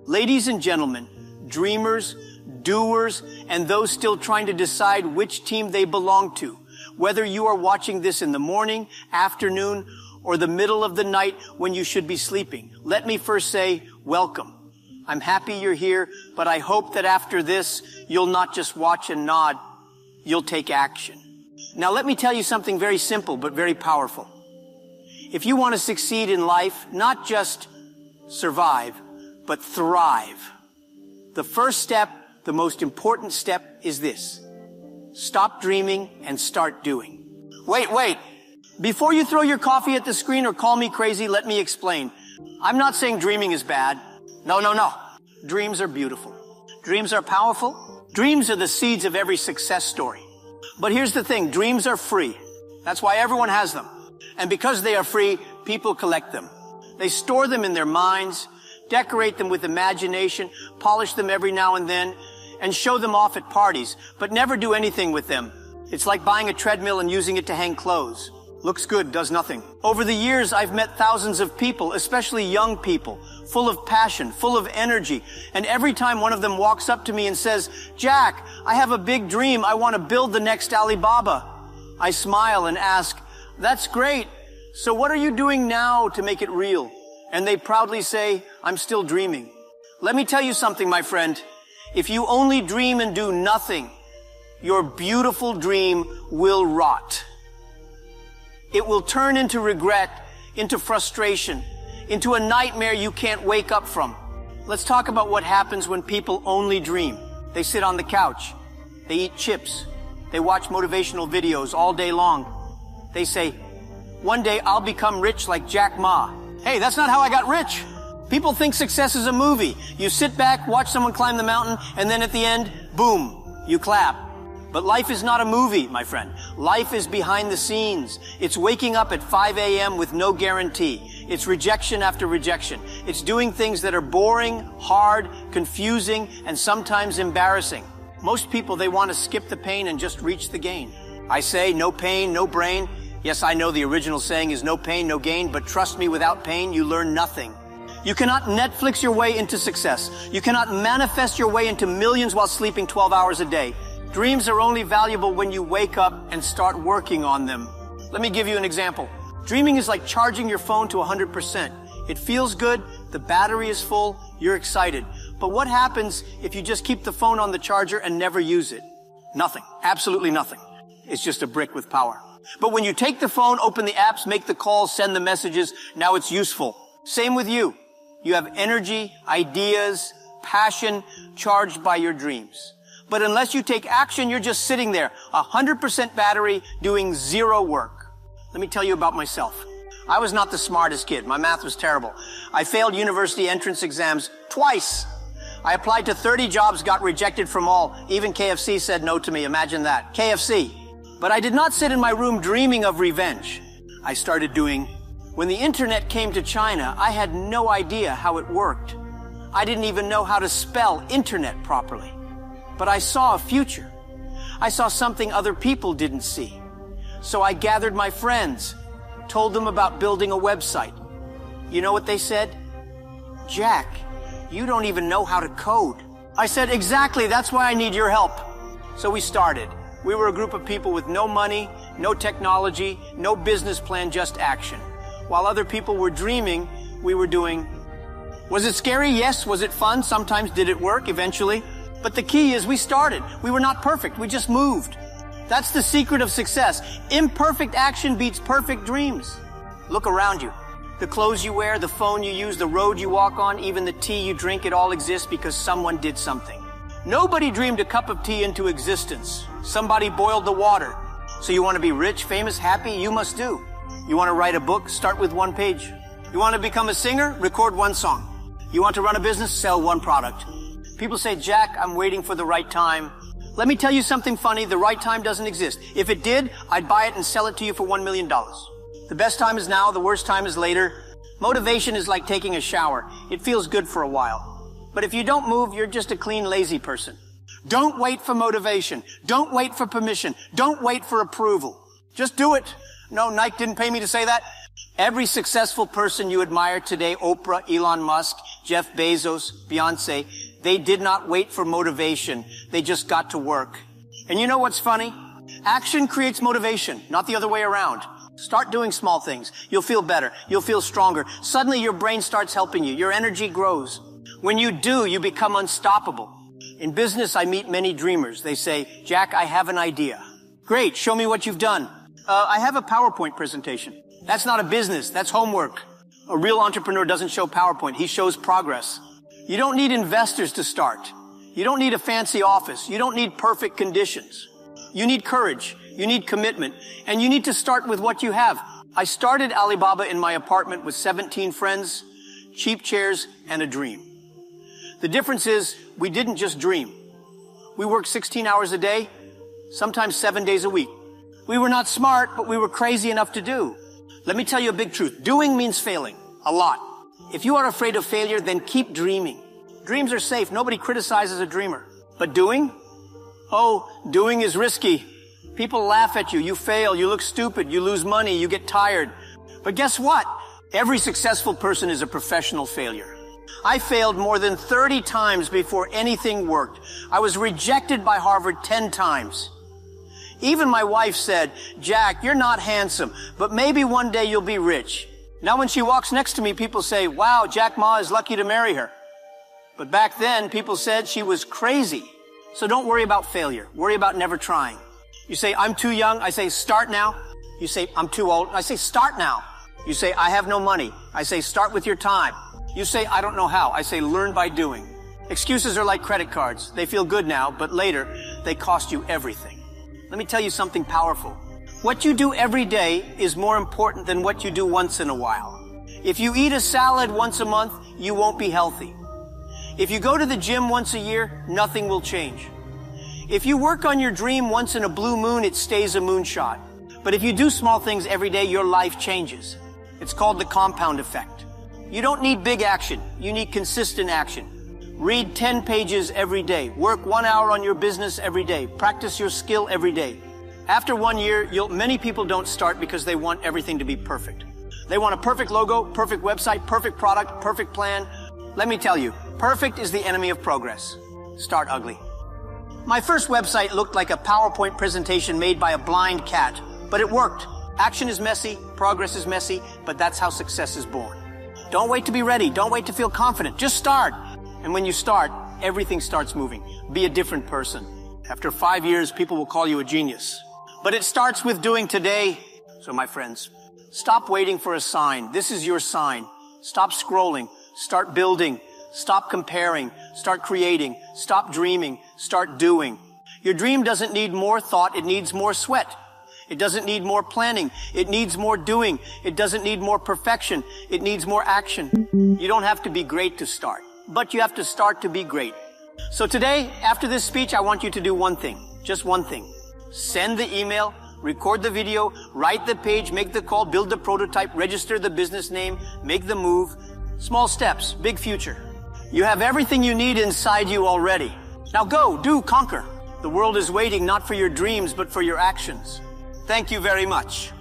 Ladies and gentlemen, dreamers, doers, and those still trying to decide which team they belong to, whether you are watching this in the morning, afternoon, or the middle of the night when you should be sleeping, let me first say, welcome. I'm happy you're here, but I hope that after this, you'll not just watch and nod, you'll take action. Now let me tell you something very simple, but very powerful. If you want to succeed in life, not just survive, but thrive, the first step, the most important step is this. Stop dreaming and start doing. Wait. Before you throw your coffee at the screen or call me crazy, let me explain. I'm not saying dreaming is bad. No. Dreams are beautiful. Dreams are powerful. Dreams are the seeds of every success story. But here's the thing, dreams are free. That's why everyone has them. And because they are free, people collect them. They store them in their minds, decorate them with imagination, polish them every now and then, and show them off at parties, but never do anything with them. It's like buying a treadmill and using it to hang clothes. Looks good, does nothing. Over the years, I've met thousands of people, especially young people, full of passion, full of energy. And every time one of them walks up to me and says, Jack, I have a big dream. I want to build the next Alibaba. I smile and ask, that's great. So what are you doing now to make it real? And they proudly say, I'm still dreaming. Let me tell you something, my friend. If you only dream and do nothing, your beautiful dream will rot. It will turn into regret, into frustration, into a nightmare you can't wake up from. Let's talk about what happens when people only dream. They sit on the couch. They eat chips. They watch motivational videos all day long. They say, one day I'll become rich like Jack Ma. Hey, that's not how I got rich. People think success is a movie. You sit back, watch someone climb the mountain, and then at the end, boom, you clap. But life is not a movie, my friend. Life is behind the scenes. It's waking up at 5 a.m. with no guarantee. It's rejection after rejection. It's doing things that are boring, hard, confusing, and sometimes embarrassing. Most people, they want to skip the pain and just reach the gain. I say, no pain, no brain. Yes, I know the original saying is no pain, no gain, but trust me, without pain, you learn nothing. You cannot Netflix your way into success. You cannot manifest your way into millions while sleeping 12 hours a day. Dreams are only valuable when you wake up and start working on them. Let me give you an example. Dreaming is like charging your phone to 100%. It feels good, the battery is full, you're excited. But what happens if you just keep the phone on the charger and never use it? Nothing. Absolutely nothing. It's just a brick with power. But when you take the phone, open the apps, make the calls, send the messages, now it's useful. Same with you. You have energy, ideas, passion charged by your dreams. But unless you take action, you're just sitting there, 100% battery, doing zero work. Let me tell you about myself. I was not the smartest kid. My math was terrible. I failed university entrance exams twice. I applied to 30 jobs, got rejected from all. Even KFC said no to me. Imagine that. KFC. But I did not sit in my room dreaming of revenge. I started doing. When the internet came to China, I had no idea how it worked. I didn't even know how to spell internet properly. But I saw a future. I saw something other people didn't see. So I gathered my friends, told them about building a website. You know what they said? Jack, you don't even know how to code. I said, exactly, that's why I need your help. So we started. We were a group of people with no money, no technology, no business plan, just action. While other people were dreaming, we were doing. Was it scary? Yes. Was it fun? Sometimes. Did it work? Eventually. But the key is we started. We were not perfect. We just moved. That's the secret of success. Imperfect action beats perfect dreams. Look around you. The clothes you wear, the phone you use, the road you walk on, even the tea you drink, it all exists because someone did something. Nobody dreamed a cup of tea into existence. Somebody boiled the water. So you want to be rich, famous, happy? You must do. You want to write a book? Start with one page. You want to become a singer? Record one song. You want to run a business? Sell one product. People say, Jack, I'm waiting for the right time. Let me tell you something funny. The right time doesn't exist. If it did, I'd buy it and sell it to you for $1 million. The best time is now. The worst time is later. Motivation is like taking a shower. It feels good for a while. But if you don't move, you're just a clean, lazy person. Don't wait for motivation. Don't wait for permission. Don't wait for approval. Just do it. No, Nike didn't pay me to say that. Every successful person you admire today, Oprah, Elon Musk, Jeff Bezos, Beyonce, they did not wait for motivation. They just got to work. And you know what's funny? Action creates motivation, not the other way around. Start doing small things. You'll feel better. You'll feel stronger. Suddenly your brain starts helping you. Your energy grows. When you do, you become unstoppable. In business, I meet many dreamers. They say, Jack, I have an idea. Great. Show me what you've done. I have a PowerPoint presentation. That's not a business. That's homework. A real entrepreneur doesn't show PowerPoint. He shows progress. You don't need investors to start. You don't need a fancy office. You don't need perfect conditions. You need courage. You need commitment. And you need to start with what you have. I started Alibaba in my apartment with 17 friends, cheap chairs, and a dream. The difference is we didn't just dream. We worked 16 hours a day, sometimes 7 days a week. We were not smart, but we were crazy enough to do. Let me tell you a big truth. Doing means failing. A lot. If you are afraid of failure, then keep dreaming. Dreams are safe. Nobody criticizes a dreamer. But doing? Oh, doing is risky. People laugh at you. You fail. You look stupid. You lose money. You get tired. But guess what? Every successful person is a professional failure. I failed more than 30 times before anything worked. I was rejected by Harvard 10 times. Even my wife said, Jack, you're not handsome, but maybe one day you'll be rich. Now when she walks next to me, people say, wow, Jack Ma is lucky to marry her. But back then, people said she was crazy. So don't worry about failure. Worry about never trying. You say, I'm too young. I say, start now. You say, I'm too old. I say, start now. You say, I have no money. I say, start with your time. You say, I don't know how. I say, learn by doing. Excuses are like credit cards. They feel good now, but later, they cost you everything. Let me tell you something powerful. What you do every day is more important than what you do once in a while. If you eat a salad once a month, you won't be healthy. If you go to the gym once a year, nothing will change. If you work on your dream once in a blue moon, it stays a moonshot. But if you do small things every day, your life changes. It's called the compound effect. You don't need big action. You need consistent action. Read 10 pages every day. Work 1 hour on your business every day. Practice your skill every day. After 1 year, many people don't start because they want everything to be perfect. They want a perfect logo, perfect website, perfect product, perfect plan. Let me tell you, perfect is the enemy of progress. Start ugly. My first website looked like a PowerPoint presentation made by a blind cat, but it worked. Action is messy, progress is messy, but that's how success is born. Don't wait to be ready. Don't wait to feel confident. Just start. And when you start, everything starts moving. Be a different person. After 5 years, people will call you a genius. But it starts with doing today. So my friends, stop waiting for a sign. This is your sign. Stop scrolling. Start building. Stop comparing. Start creating. Stop dreaming. Start doing. Your dream doesn't need more thought. It needs more sweat. It doesn't need more planning. It needs more doing. It doesn't need more perfection. It needs more action. You don't have to be great to start, but you have to start to be great. So today, after this speech, I want you to do one thing. Just one thing. Send the email, record the video, write the page, make the call, build the prototype, register the business name, make the move. Small steps, big future. You have everything you need inside you already. Now go, do, conquer. The world is waiting not for your dreams, but for your actions. Thank you very much.